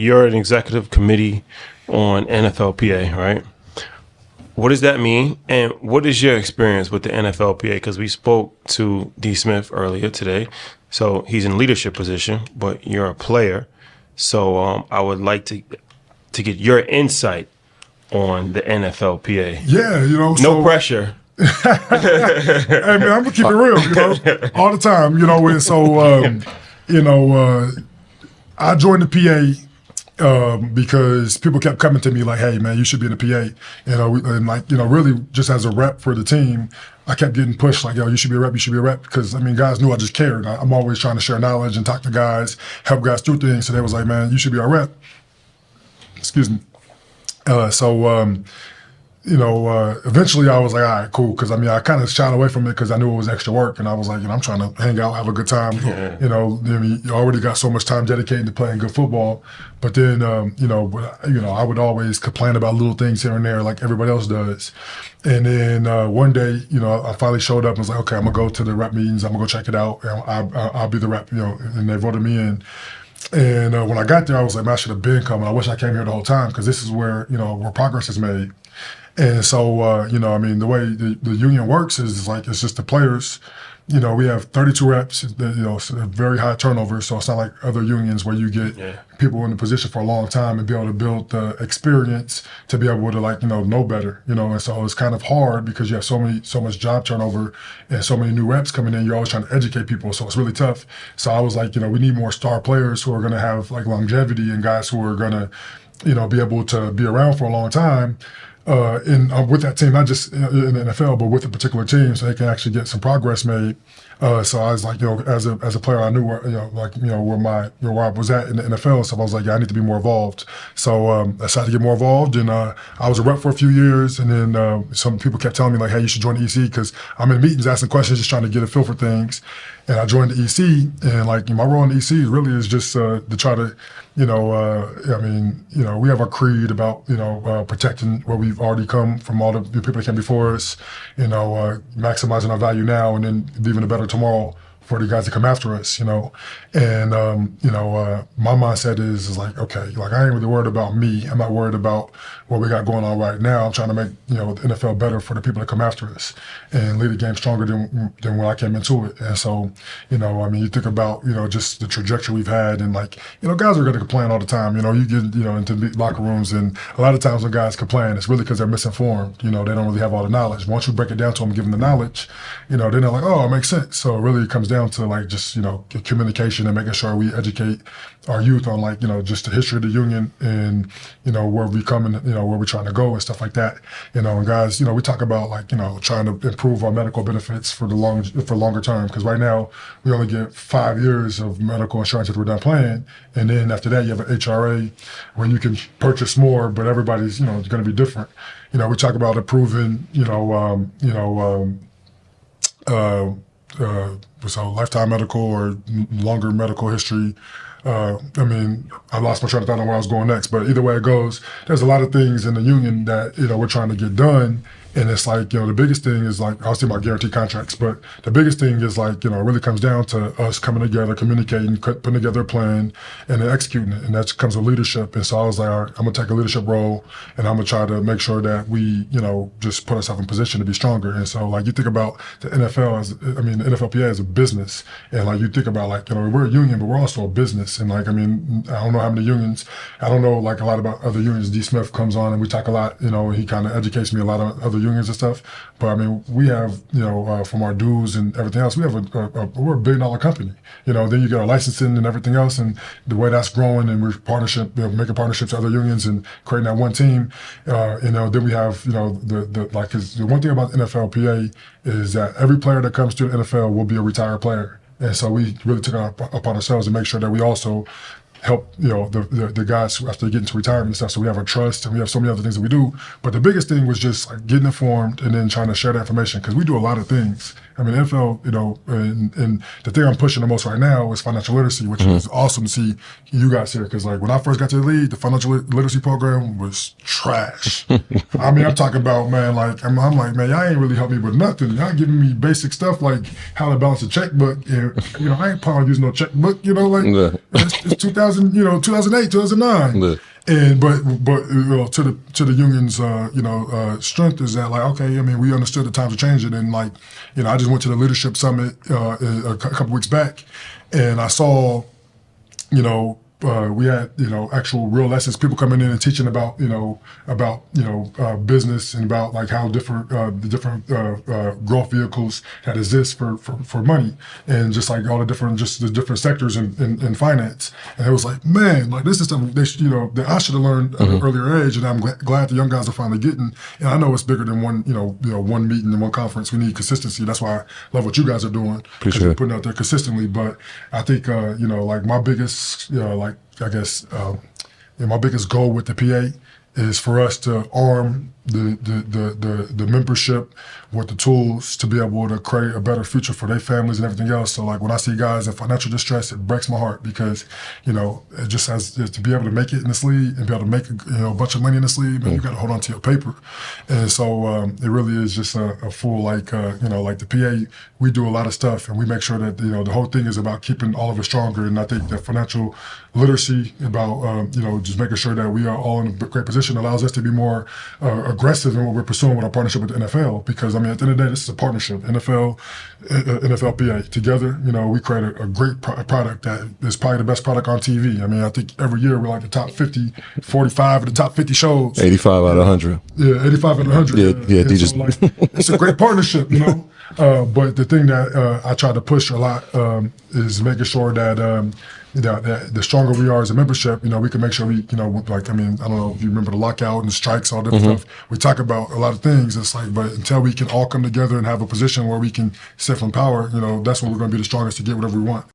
You're an executive committee on NFLPA, right? What does that mean? And what is your experience with the NFLPA? Because we spoke to D. Smith earlier today. So he's in leadership position, but you're a player. So I would like to get your insight on the NFLPA. Yeah, No pressure. Hey man, I'm gonna keep it real, all the time, And so, I joined the PA because people kept coming to me like, "Hey man, you should be in the PA," really just as a rep for the team. I kept getting pushed like, "Yo, you should be a rep, you should be a rep," because guys knew I just cared. I'm always trying to share knowledge and talk to guys, help guys through things. So they was like, "Man, you should be our rep." Excuse me. Eventually I was like, all right, cool. Cause I kind of shied away from it cause I knew it was extra work. And I was like, I'm trying to hang out, have a good time. Yeah. You already got so much time dedicated to playing good football. But then, I would always complain about little things here and there like everybody else does. And then one day, I finally showed up and was like, okay, I'm gonna go to the rep meetings. I'm gonna go check it out. And I'll be the rep, and they voted me in. And when I got there, I was like, man, I should have been coming. I wish I came here the whole time because this is where, where progress is made. And so, the way the union works is like, it's just the players, we have 32 reps, it's a very high turnover. So it's not like other unions where you get people in the position for a long time and be able to build the experience to be able to know better, And so it's kind of hard because you have so much job turnover and so many new reps coming in. You're always trying to educate people. So it's really tough. So I was like, we need more star players who are going to have like longevity and guys who are going to, be able to be around for a long time. With that team, not just in the NFL, but with a particular team, so they can actually get some progress made. So I was like, as a player, I knew where I was at in the NFL. So I was like, I need to be more involved. So I decided to get more involved, and I was a rep for a few years. And then some people kept telling me like, hey, you should join the EC because I'm in meetings asking questions, just trying to get a feel for things. And I joined the EC, and my role in the EC really is just to try to, we have our creed about, protecting what we've already come from all the people that came before us, maximizing our value now and then leaving a better tomorrow for the guys that come after us, And, my mindset is like, okay, like I ain't really worried about me. I'm not worried about what we got going on right now. I'm trying to make, the NFL better for the people that come after us and lead the game stronger than when I came into it. And so, you think about, just the trajectory we've had and like, guys are going to complain all the time. You get, into locker rooms and a lot of times when guys complain, it's really because they're misinformed. They don't really have all the knowledge. Once you break it down to them and give them the knowledge, then they're like, oh, it makes sense. So it really comes down to like just, communication and making sure we educate our youth on like, just the history of the union and, where we come and, where we're trying to go and stuff like that. And guys, we talk about like, trying to improve our medical benefits for longer term. Because right now we only get 5 years of medical insurance if we're done playing. And then after that, you have an HRA where you can purchase more, but everybody's, going to be different. We talk about improving, so lifetime medical or longer medical history. I lost my train of thought on where I was going next, but either way it goes, there's a lot of things in the union that, we're trying to get done. And it's like, the biggest thing is like, I was thinking about guaranteed contracts, but the biggest thing is like, it really comes down to us coming together, communicating, putting together a plan, and then executing it. And that comes with leadership. And so I was like, all right, I'm going to take a leadership role, and I'm going to try to make sure that we, just put ourselves in position to be stronger. And so like, you think about the NFL the NFLPA as a business. And like, you think about like, we're a union, but we're also a business. And like, I don't know how many unions, I don't know like a lot about other unions. D. Smith comes on and we talk a lot, he kind of educates me a lot of other unions and stuff, but we have from our dues and everything else, we have we're $1 billion company. Then you get our licensing and everything else, and the way that's growing, and we're making partnerships with other unions and creating that one team. Then we have because the one thing about NFLPA is that every player that comes to the NFL will be a retired player, and so we really took it upon ourselves to make sure that we also help the guys after they get into retirement and stuff. So we have our trust and we have so many other things that we do. But the biggest thing was just like getting informed and then trying to share that information, because we do a lot of things. I mean, NFL, and the thing I'm pushing the most right now is financial literacy, which is awesome to see you guys here. Because like when I first got to the league, the financial literacy program was trash. I mean, I'm talking about, man, like I'm like, man, y'all ain't really helped me with nothing. Y'all giving me basic stuff like how to balance a checkbook. And, I ain't probably using no checkbook. It's 2000, 2008, 2009. Yeah. And but to the union's strength is that like, okay, I mean, we understood the times are changing, and like, I just went to the leadership summit a couple weeks back, and I saw, we had actual real lessons, people coming in and teaching about business and about like how the different growth vehicles that exist for money, and just like all the different sectors in finance. And it was like, man, like this is something that I should have learned at an earlier age, and I'm glad the young guys are finally getting. And I know it's bigger than one one meeting and one conference. We need consistency. That's why I love what you guys are doing, because you're putting out there consistently. But I think like my biggest my biggest goal with the PA is for us to arm the membership with the tools to be able to create a better future for their families and everything else. So like when I see guys in financial distress, it breaks my heart, because it just has to be able to make it in this league and be able to make a bunch of money in this league, man, you got to hold on to your paper. And so it really is just a full like the PA, we do a lot of stuff, and we make sure that the whole thing is about keeping all of us stronger. And I think that financial literacy about just making sure that we are all in a great position allows us to be more aggressive in what we're pursuing with our partnership with the NFL. Because I mean, at the end of the day, this is a partnership. NFLPA together, we create a great product that is probably the best product on TV. I mean, I think every year we're like the top 50, 45 of the top 50 shows. 85 out of 100. Yeah, 85 out of 100. Yeah. So, like, it's a great partnership, But the thing that I try to push a lot is making sure that the stronger we are as a membership, we can make sure we, like, I mean, I don't know if you remember the lockout and the strikes, all different stuff. We talk about a lot of things. It's like, but until we can all come together and have a position where we can sit from power, that's when we're going to be the strongest to get whatever we want.